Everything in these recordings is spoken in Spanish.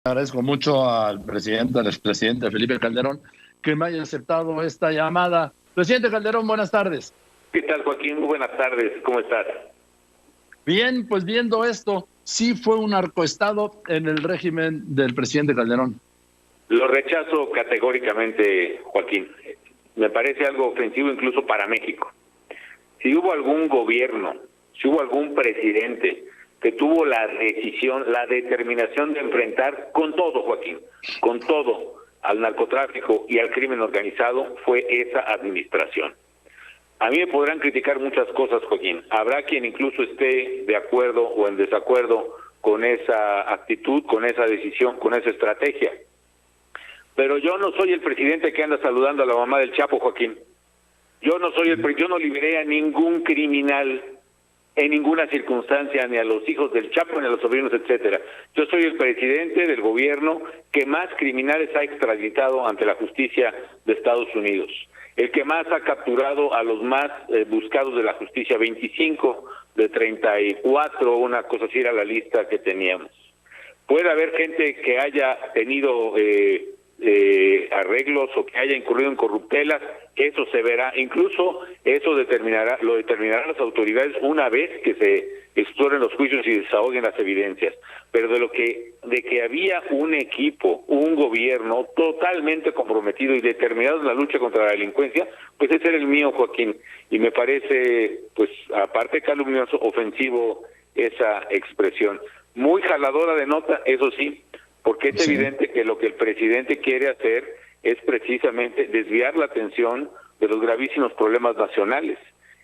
Agradezco mucho al expresidente Felipe Calderón, que me haya aceptado esta llamada. Presidente Calderón, buenas tardes. ¿Qué tal, Joaquín? Muy buenas tardes. ¿Cómo estás? Bien, pues viendo esto, sí fue un narcoestado en el régimen del presidente Calderón. Lo rechazo categóricamente, Joaquín. Me parece algo ofensivo incluso para México. Si hubo algún gobierno, si hubo algún presidente que tuvo la decisión, la determinación de enfrentar con todo, Joaquín, con todo al narcotráfico y al crimen organizado, fue esa administración. A mí me podrán criticar muchas cosas, Joaquín. Habrá quien incluso esté de acuerdo o en desacuerdo con esa actitud, con esa decisión, con esa estrategia. Pero yo no soy el presidente que anda saludando a la mamá del Chapo, Joaquín. Yo no liberé a ningún criminal en ninguna circunstancia, ni a los hijos del Chapo, ni a los sobrinos, etcétera. Yo soy el presidente del gobierno que más criminales ha extraditado ante la justicia de Estados Unidos, el que más ha capturado a los más buscados de la justicia, 25 de 34, una cosa así era la lista que teníamos. Puede haber gente que haya tenido arreglos o que haya incurrido en corruptelas, eso se verá, incluso eso lo determinarán las autoridades una vez que se exploren los juicios y desahoguen las evidencias. Pero de que había un equipo, un gobierno totalmente comprometido y determinado en la lucha contra la delincuencia, pues ese era el mío, Joaquín, y me parece, pues aparte calumnioso, ofensivo esa expresión. Muy jaladora de nota, eso sí, porque es evidente que lo que el presidente quiere hacer es precisamente desviar la atención de los gravísimos problemas nacionales.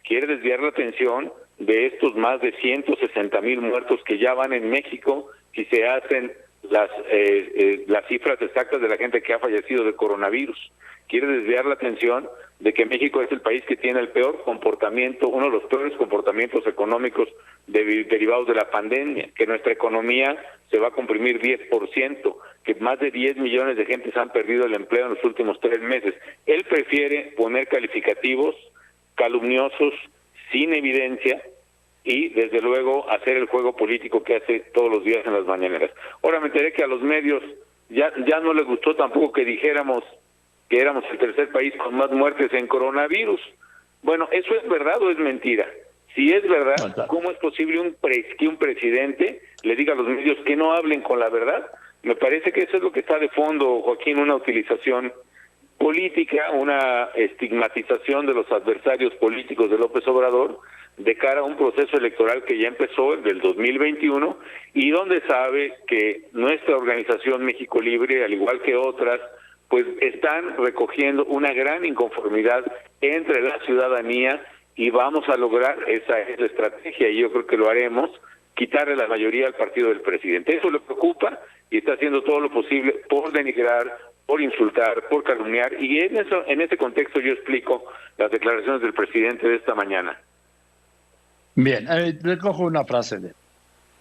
Quiere desviar la atención de estos más de 160,000 muertos que ya van en México si se hacen las cifras exactas de la gente que ha fallecido de coronavirus. Quiere desviar la atención de que México es el país que tiene el peor comportamiento, uno de los peores comportamientos económicos derivados de la pandemia, que nuestra economía se va a comprimir 10%, que más de 10 millones de gentes han perdido el empleo en los últimos 3 meses. Él prefiere poner calificativos calumniosos, sin evidencia, y desde luego hacer el juego político que hace todos los días en las mañaneras. Ahora me enteré que a los medios ya no les gustó tampoco que dijéramos que éramos el tercer país con más muertes en coronavirus. Bueno, ¿eso es verdad o es mentira? Si es verdad, ¿cómo es posible que un presidente le diga a los medios que no hablen con la verdad? Me parece que eso es lo que está de fondo, Joaquín, una utilización política, una estigmatización de los adversarios políticos de López Obrador de cara a un proceso electoral que ya empezó el del 2021 y donde sabe que nuestra organización México Libre, al igual que otras, pues están recogiendo una gran inconformidad entre la ciudadanía y vamos a lograr esa es la estrategia y yo creo que lo haremos, quitarle la mayoría al partido del presidente. Eso le preocupa y está haciendo todo lo posible por denigrar, por insultar, por calumniar y en ese contexto yo explico las declaraciones del presidente de esta mañana. Bien, recojo una frase de él.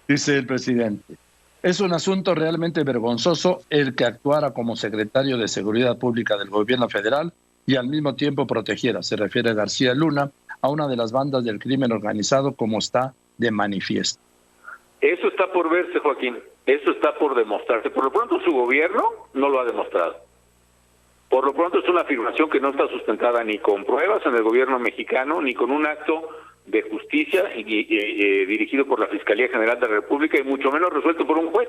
Dice el presidente: es un asunto realmente vergonzoso el que actuara como secretario de Seguridad Pública del gobierno federal y al mismo tiempo protegiera, se refiere García Luna, a una de las bandas del crimen organizado como está de manifiesto. Eso está por verse, Joaquín, eso está por demostrarse. Por lo pronto su gobierno no lo ha demostrado. Por lo pronto es una afirmación que no está sustentada ni con pruebas en el gobierno mexicano, ni con un acto de justicia dirigido por la Fiscalía General de la República y mucho menos resuelto por un juez.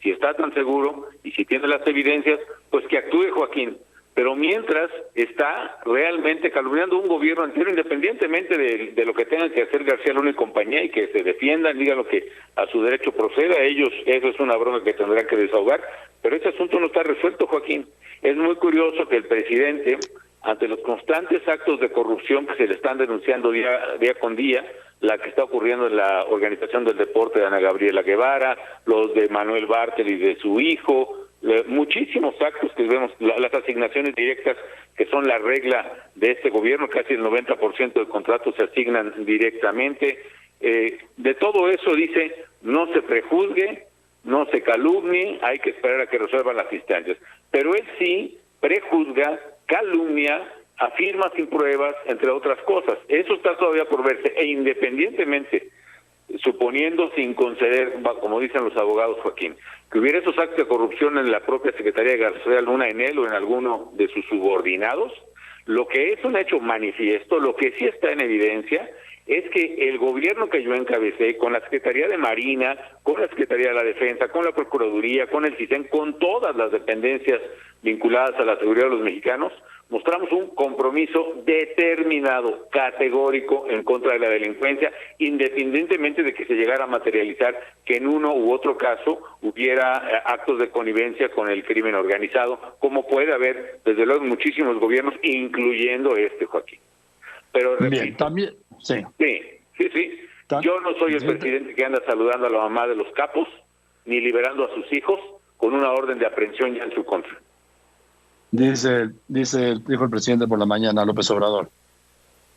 Si está tan seguro y si tiene las evidencias, pues que actúe, Joaquín. Pero mientras está realmente calumniando un gobierno entero, independientemente de lo que tengan que hacer García Luna y compañía y que se defiendan, digan lo que a su derecho proceda, ellos, eso es una broma que tendrán que desahogar, pero ese asunto no está resuelto, Joaquín. Es muy curioso que el presidente, ante los constantes actos de corrupción que se le están denunciando día con día, la que está ocurriendo en la Organización del Deporte de Ana Gabriela Guevara, los de Manuel Bartel y de su hijo, muchísimos actos que vemos, las asignaciones directas que son la regla de este gobierno, casi el 90% de contratos se asignan directamente. De todo eso dice, no se prejuzgue, no se calumnie, hay que esperar a que resuelvan las instancias. Pero él sí prejuzga, calumnia, afirma sin pruebas, entre otras cosas. Eso está todavía por verse, e independientemente suponiendo sin conceder, como dicen los abogados, Joaquín, que hubiera esos actos de corrupción en la propia Secretaría de García Luna, en él o en alguno de sus subordinados, lo que es un hecho manifiesto, lo que sí está en evidencia, es que el gobierno que yo encabecé, con la Secretaría de Marina, con la Secretaría de la Defensa, con la Procuraduría, con el CISEN, con todas las dependencias vinculadas a la seguridad de los mexicanos, mostramos un compromiso determinado, categórico, en contra de la delincuencia, independientemente de que se llegara a materializar que en uno u otro caso hubiera actos de connivencia con el crimen organizado, como puede haber, desde luego, muchísimos gobiernos, incluyendo este, Joaquín. Pero repito, bien, también, sí. Sí. Yo no soy el presidente que anda saludando a la mamá de los capos, ni liberando a sus hijos con una orden de aprehensión ya en su contra. Dijo el presidente por la mañana, López Obrador.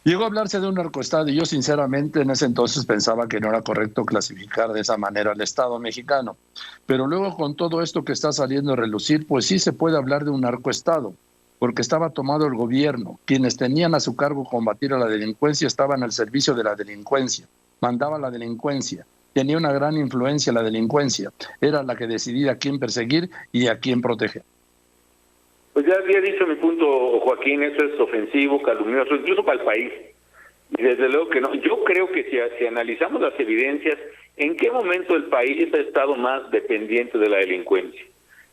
Llegó a hablarse de un narcoestado y yo sinceramente en ese entonces pensaba que no era correcto clasificar de esa manera al Estado mexicano. Pero luego con todo esto que está saliendo a relucir, pues sí se puede hablar de un narcoestado, porque estaba tomado el gobierno. Quienes tenían a su cargo combatir a la delincuencia estaban al servicio de la delincuencia, mandaba la delincuencia, tenía una gran influencia la delincuencia, era la que decidía a quién perseguir y a quién proteger. Pues ya había dicho mi punto, Joaquín, eso es ofensivo, calumnioso, incluso para el país. Y desde luego que no. Yo creo que si analizamos las evidencias, ¿en qué momento el país ha estado más dependiente de la delincuencia?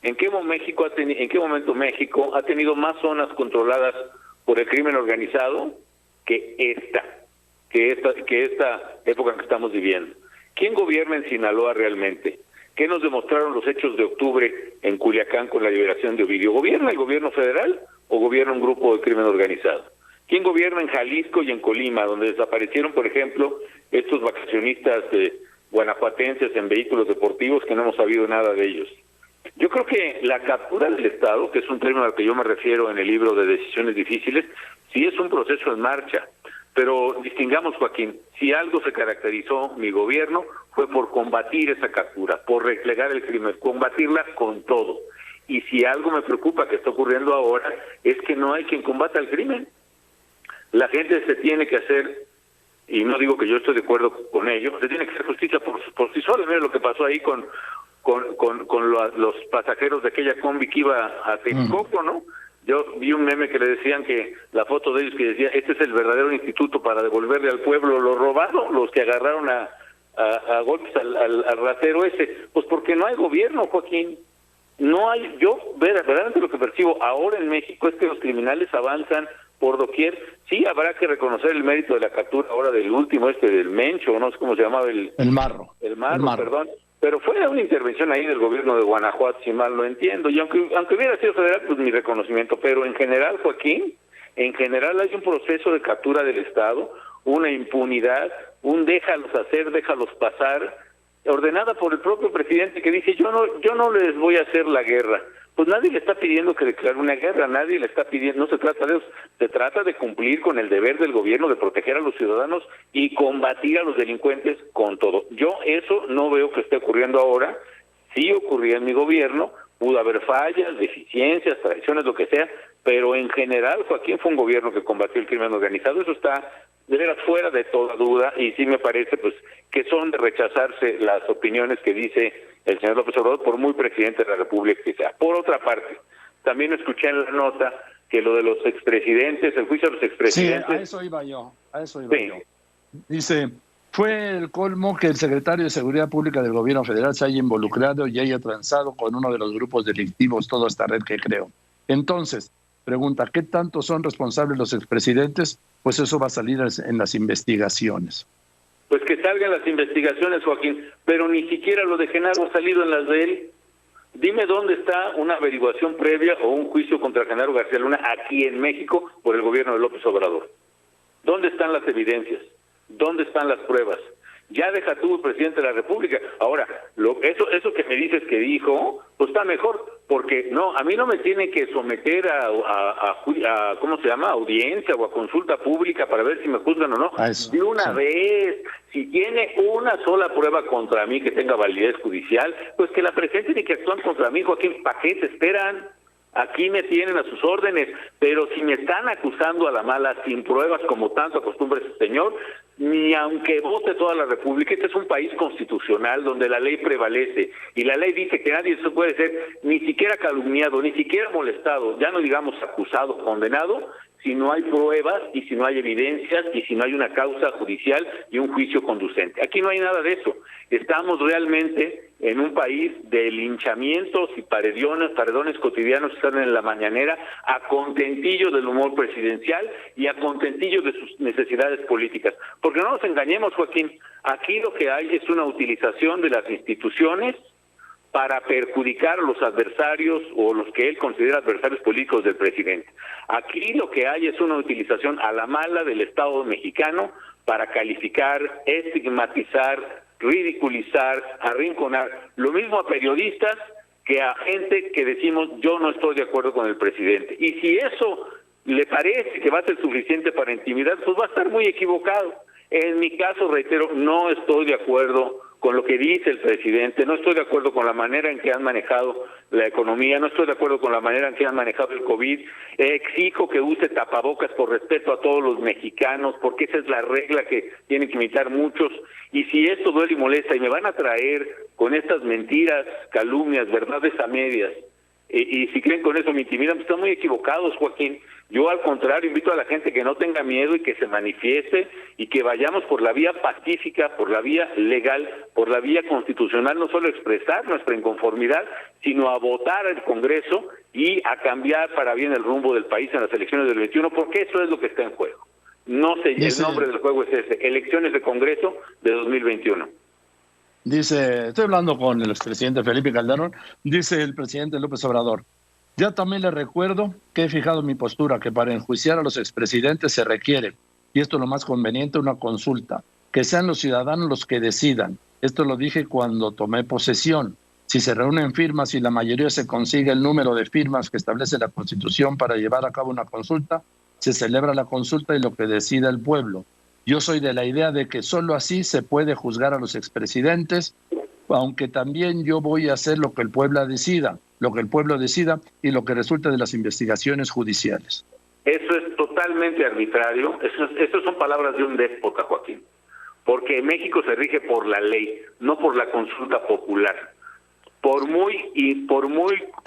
¿En qué momento México ha tenido más zonas controladas por el crimen organizado que esta época en que estamos viviendo? ¿Quién gobierna en Sinaloa realmente? ¿Qué nos demostraron los hechos de octubre en Culiacán con la liberación de Ovidio? ¿Gobierna el gobierno federal o gobierna un grupo de crimen organizado? ¿Quién gobierna en Jalisco y en Colima, donde desaparecieron, por ejemplo, estos vacacionistas guanajuatenses en vehículos deportivos que no hemos sabido nada de ellos? Yo creo que la captura del Estado, que es un término al que yo me refiero en el libro de Decisiones Difíciles, sí es un proceso en marcha. Pero distingamos, Joaquín, si algo se caracterizó mi gobierno fue por combatir esa captura, por replegar el crimen, combatirla con todo. Y si algo me preocupa que está ocurriendo ahora es que no hay quien combata el crimen. La gente se tiene que hacer, y no digo que yo estoy de acuerdo con ello, se tiene que hacer justicia por sí sola. Mira lo que pasó ahí con los pasajeros de aquella combi que iba a Texcoco, ¿no? Yo vi un meme que le decían que la foto de ellos que decía, este es el verdadero instituto para devolverle al pueblo lo robado, los que agarraron a golpes al ratero ese. Pues porque no hay gobierno, Joaquín. No hay. Yo verdaderamente lo que percibo ahora en México es que los criminales avanzan por doquier. Sí habrá que reconocer el mérito de la captura ahora del último, del Mencho, no sé cómo se llamaba, el Marro, perdón. Pero fue una intervención ahí del gobierno de Guanajuato, si mal no entiendo, y aunque hubiera sido federal, pues mi reconocimiento, pero en general, Joaquín, hay un proceso de captura del Estado, una impunidad, un déjalos hacer, déjalos pasar, ordenada por el propio presidente que dice, yo no les voy a hacer la guerra. Pues nadie le está pidiendo que declare una guerra, nadie le está pidiendo, no se trata de eso, se trata de cumplir con el deber del gobierno de proteger a los ciudadanos y combatir a los delincuentes con todo. Yo eso no veo que esté ocurriendo ahora, sí ocurría en mi gobierno, pudo haber fallas, deficiencias, traiciones, lo que sea, pero en general, Joaquín, fue un gobierno que combatió el crimen organizado, eso está de veras fuera de toda duda, y sí me parece pues que son de rechazarse las opiniones que dice el señor López Obrador, por muy presidente de la República que sea. Por otra parte, también escuché en la nota que lo de los expresidentes, el juicio de los expresidentes... Sí, a eso iba yo. Dice, fue el colmo que el secretario de Seguridad Pública del Gobierno Federal se haya involucrado y haya transado con uno de los grupos delictivos toda esta red que creó. Entonces, pregunta, ¿qué tanto son responsables los expresidentes? Pues eso va a salir en las investigaciones. Pues que salgan las investigaciones, Joaquín, pero ni siquiera lo de Genaro ha salido en las de él. Dime dónde está una averiguación previa o un juicio contra Genaro García Luna aquí en México por el gobierno de López Obrador. ¿Dónde están las evidencias? ¿Dónde están las pruebas? Ya deja tú el presidente de la República. Ahora, eso que me dices que dijo, pues está mejor, porque no, a mí no me tiene que someter a ¿cómo se llama? Audiencia o a consulta pública para ver si me juzgan o no. De una vez, si tiene una sola prueba contra mí que tenga validez judicial, pues que la presenten y que actúen contra mí, Joaquín. ¿Para qué se esperan? Aquí me tienen a sus órdenes, pero si me están acusando a la mala, sin pruebas, como tanto acostumbra ese señor, ni aunque vote toda la República, este es un país constitucional donde la ley prevalece, y la ley dice que nadie se puede ser ni siquiera calumniado, ni siquiera molestado, ya no digamos acusado, condenado, si no hay pruebas y si no hay evidencias y si no hay una causa judicial y un juicio conducente. Aquí no hay nada de eso. Estamos realmente en un país de linchamientos y paredones cotidianos que están en la mañanera, a contentillo del humor presidencial y a contentillo de sus necesidades políticas. Porque no nos engañemos, Joaquín, aquí lo que hay es una utilización de las instituciones para perjudicar a los adversarios o los que él considera adversarios políticos del presidente. Aquí lo que hay es una utilización a la mala del Estado mexicano para calificar, estigmatizar, ridiculizar, arrinconar, lo mismo a periodistas que a gente que decimos yo no estoy de acuerdo con el presidente. Y si eso le parece que va a ser suficiente para intimidar, pues va a estar muy equivocado. En mi caso, reitero, no estoy de acuerdo con lo que dice el presidente, no estoy de acuerdo con la manera en que han manejado la economía, no estoy de acuerdo con la manera en que han manejado el COVID, exijo que use tapabocas por respeto a todos los mexicanos, porque esa es la regla que tienen que imitar muchos, y si esto duele y molesta y me van a traer con estas mentiras, calumnias, verdades a medias, y si creen con eso me intimidan, pues están muy equivocados, Joaquín. Yo al contrario invito a la gente que no tenga miedo y que se manifieste y que vayamos por la vía pacífica, por la vía legal, por la vía constitucional, no solo a expresar nuestra inconformidad, sino a votar al Congreso y a cambiar para bien el rumbo del país en las elecciones del 21, porque eso es lo que está en juego. No sé, el nombre del juego es ese, elecciones de Congreso de 2021. Dice, estoy hablando con el expresidente Felipe Calderón, dice el presidente López Obrador: ya también le recuerdo que he fijado mi postura, que para enjuiciar a los expresidentes se requiere, y esto es lo más conveniente, una consulta, que sean los ciudadanos los que decidan. Esto lo dije cuando tomé posesión. Si se reúnen firmas y la mayoría se consigue el número de firmas que establece la Constitución para llevar a cabo una consulta, se celebra la consulta y lo que decida el pueblo. Yo soy de la idea de que solo así se puede juzgar a los expresidentes, aunque también yo voy a hacer lo que el pueblo decida y lo que resulte de las investigaciones judiciales. Eso es totalmente arbitrario, eso son palabras de un déspota, Joaquín, porque México se rige por la ley, no por la consulta popular. Por muy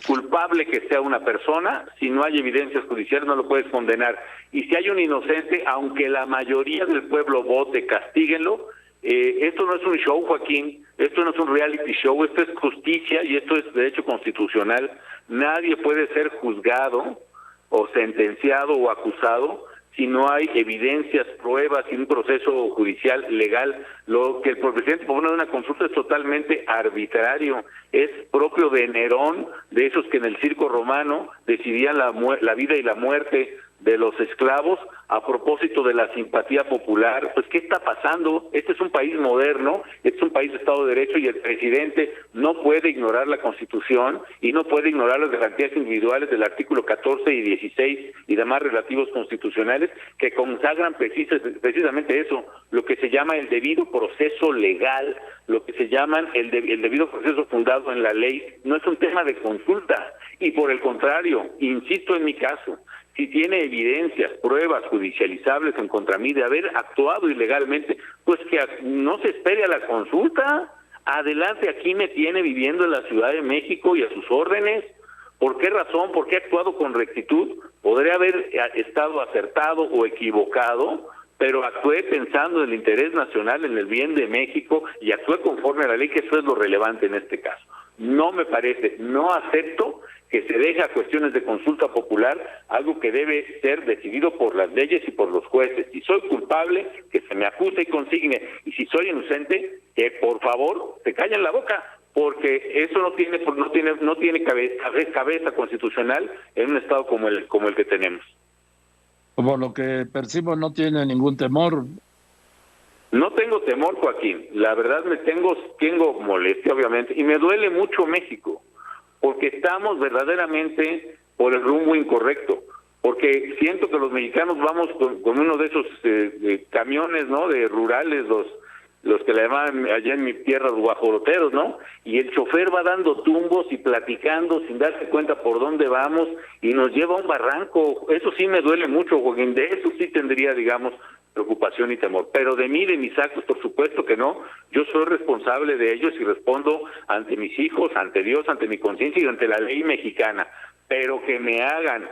culpable que sea una persona, si no hay evidencias judiciales no lo puedes condenar. Y si hay un inocente, aunque la mayoría del pueblo vote, castíguenlo. Esto no es un show, Joaquín, esto no es un reality show, esto es justicia y esto es derecho constitucional. Nadie puede ser juzgado o sentenciado o acusado si no hay evidencias, pruebas y un proceso judicial legal. Lo que el presidente propone de una consulta es totalmente arbitrario, es propio de Nerón, de esos que en el circo romano decidían la vida y la muerte de los esclavos a propósito de la simpatía popular. Pues ¿qué está pasando? Este es un país moderno, este es un país de Estado de Derecho y el presidente no puede ignorar la Constitución y no puede ignorar las garantías individuales del artículo 14 y 16 y demás relativos constitucionales que consagran precisamente eso, lo que se llama el debido proceso legal, lo que se llaman el debido proceso fundado en la ley. No es un tema de consulta y por el contrario, insisto en mi caso, si tiene evidencias, pruebas judicializables en contra mí de haber actuado ilegalmente, pues que no se espere a la consulta. Adelante, aquí me tiene viviendo en la Ciudad de México y a sus órdenes. ¿Por qué razón? ¿Por qué he actuado con rectitud? Podré haber estado acertado o equivocado, pero actué pensando en el interés nacional, en el bien de México, y actué conforme a la ley, que eso es lo relevante en este caso. No me parece, no acepto que se deje a cuestiones de consulta popular, algo que debe ser decidido por las leyes y por los jueces. Si soy culpable, que se me acuse y consigne, y si soy inocente, que por favor se callen la boca, porque eso no tiene cabeza constitucional en un estado como el que tenemos. Por lo que percibo, no tiene ningún temor. No tengo temor, Joaquín. La verdad tengo molestia, obviamente, y me duele mucho México, porque estamos verdaderamente por el rumbo incorrecto, porque siento que los mexicanos vamos con uno de esos camiones, ¿no?, de rurales, los que le llamaban allá en mi tierra los guajoloteros, ¿no? Y el chofer va dando tumbos y platicando sin darse cuenta por dónde vamos y nos lleva a un barranco. Eso sí me duele mucho, Joaquín, de eso sí tendría, digamos, preocupación y temor. Pero de mí, de mis actos, por supuesto que no. Yo soy responsable de ellos y respondo ante mis hijos, ante Dios, ante mi conciencia y ante la ley mexicana. Pero que me hagan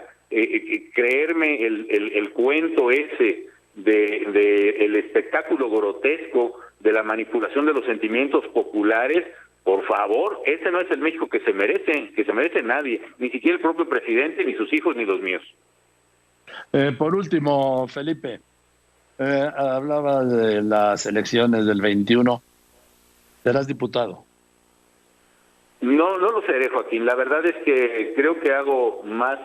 creerme el cuento ese de el espectáculo grotesco de la manipulación de los sentimientos populares, por favor, ese no es el México que se merece nadie, ni siquiera el propio presidente, ni sus hijos, ni los míos. Por último, Felipe, hablaba de las elecciones del 21. ¿Serás diputado? No lo seré, Joaquín. La verdad es que creo que hago más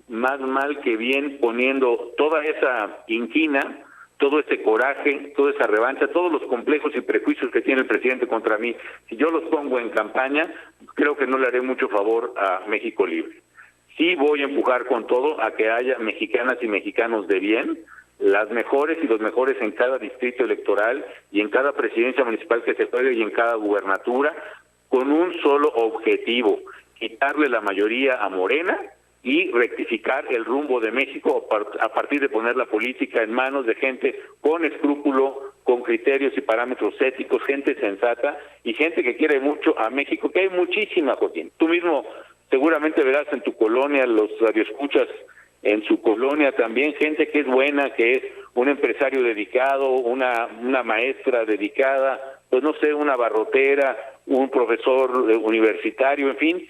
mal que bien poniendo toda esa inquina, todo ese coraje, toda esa revancha, todos los complejos y prejuicios que tiene el presidente contra mí. Si yo los pongo en campaña, creo que no le haré mucho favor a México Libre. Sí voy a empujar con todo a que haya mexicanas y mexicanos de bien, las mejores y los mejores en cada distrito electoral y en cada presidencia municipal que se juegue y en cada gubernatura, con un solo objetivo: quitarle la mayoría a Morena y rectificar el rumbo de México a partir de poner la política en manos de gente con escrúpulo, con criterios y parámetros éticos, gente sensata y gente que quiere mucho a México, que hay muchísima, Joaquín. Tú mismo seguramente verás en tu colonia, los radioescuchas en su colonia también, gente que es buena, que es un empresario dedicado, una maestra dedicada, pues no sé, una barrotera, un profesor universitario, en fin,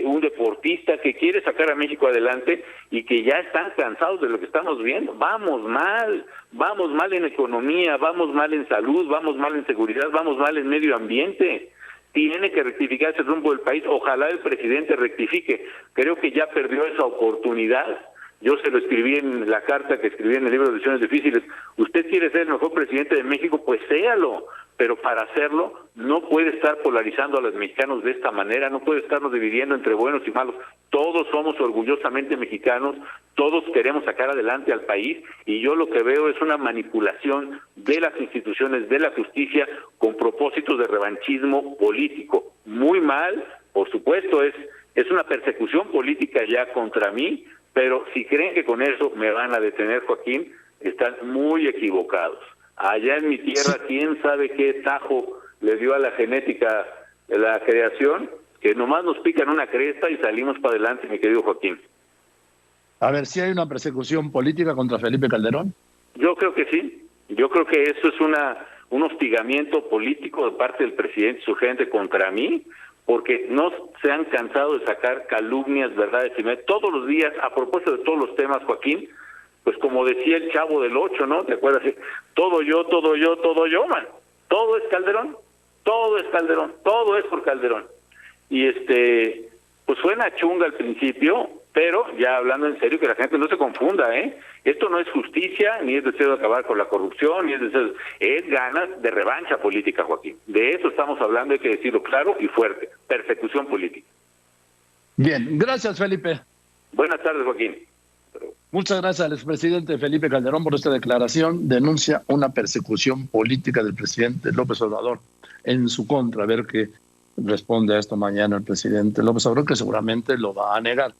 un deportista que quiere sacar a México adelante y que ya están cansados de lo que estamos viendo. Vamos mal en economía, vamos mal en salud, vamos mal en seguridad, vamos mal en medio ambiente. Tiene que rectificarse el rumbo del país. Ojalá el presidente rectifique. Creo que ya perdió esa oportunidad. Yo se lo escribí en la carta que escribí en el libro de Decisiones Difíciles. Usted quiere ser el mejor presidente de México, pues séalo. Pero para hacerlo no puede estar polarizando a los mexicanos de esta manera, no puede estarnos dividiendo entre buenos y malos. Todos somos orgullosamente mexicanos, todos queremos sacar adelante al país y yo lo que veo es una manipulación de las instituciones, de la justicia, con propósitos de revanchismo político. Muy mal, por supuesto, es una persecución política ya contra mí, pero si creen que con eso me van a detener, Joaquín, están muy equivocados. Allá en mi tierra, ¿quién sabe qué tajo le dio a la genética de la creación? Que nomás nos pican una cresta y salimos para adelante, mi querido Joaquín. A ver, ¿si hay una persecución política contra Felipe Calderón? Yo creo que sí. Yo creo que eso es un hostigamiento político de parte del presidente y su gente contra mí, porque no se han cansado de sacar calumnias, verdades y todos los días, a propósito de todos los temas, Joaquín. Pues como decía el Chavo del Ocho, ¿no? ¿Te acuerdas? Todo yo, man. Todo es Calderón, todo es por Calderón. Y pues suena chunga al principio, pero ya hablando en serio, que la gente no se confunda, ¿eh? Esto no es justicia, ni es deseo de acabar con la corrupción, ni es ganas de revancha política, Joaquín. De eso estamos hablando, hay que decirlo claro y fuerte: persecución política. Bien, gracias, Felipe. Buenas tardes, Joaquín. Muchas gracias al expresidente Felipe Calderón por esta declaración. Denuncia una persecución política del presidente López Obrador en su contra. A ver qué responde a esto mañana el presidente López Obrador, que seguramente lo va a negar.